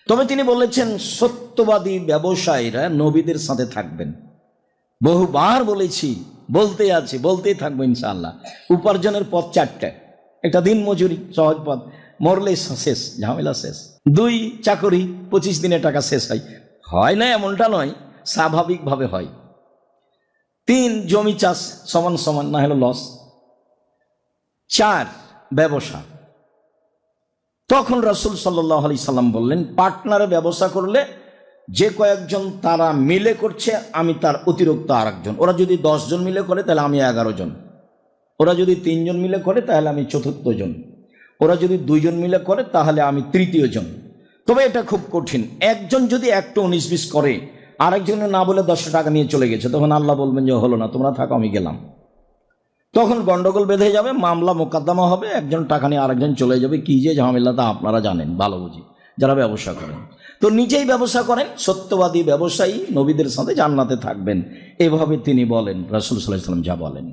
তবে তিনি বলেছেন সত্যবাদী ব্যবসায়ীরা নবীদের সাথে থাকবেন। বহুবার বলেছি, বলতেই থাকবো ইনশাআল্লাহ। উপার্জনের পথ চারটে। একটা দিন মজুরি, সহজ পথ, মরলে শেষ, ঝামেলা শেষ। 2 চাকরি, 25 দিনে টাকা শেষ হয় না এমনটা নয়, স্বাভাবিকভাবে হয়। 3 জমি চাষ সমান সমান, না হলে লস। 4 ব্যবসা। তখন রাসূল সাল্লাল্লাহু আলাইহি সাল্লাম বললেন, পার্টনারে ব্যবসা করলে যে কয়েকজন তারা মিলে করছে, আমি তার অতিরিক্ত আরেকজন। ওরা যদি 10 জন মিলে করে তাহলে আমি 11 জন। ওরা যদি 3 জন মিলে করে তাহলে আমি 4র্থ জন। ওরা যদি 2 জন মিলে করে তাহলে আমি 3য় জন। তবে এটা খুব কঠিন। একজন যদি একটু 19-20 করে, আরেকজনে না বলে 10 টাকা নিয়ে চলে গেছে, তখন আল্লাহ বলবেন যে হলো না, তোমরা থাকো, আমি গেলাম। তখন গন্ডগোল বেঁধে যাবে, মামলা মোকদ্দমা হবে, একজন টাকা নিয়ে আরেকজন চলে যাবে। কি যে ঝামেলা তা আপনারা জানেন, ভালো বুঝি যারা ব্যবসা করেন। তো নিজেই ব্যবসা করেন, সত্যবাদী ব্যবসায়ী নবীদের সাথে জান্নাতে থাকবেন, এভাবে তিনি বলেন, রাসূল সাল্লাল্লাহু আলাইহি ওয়াসাল্লাম যা বলেন।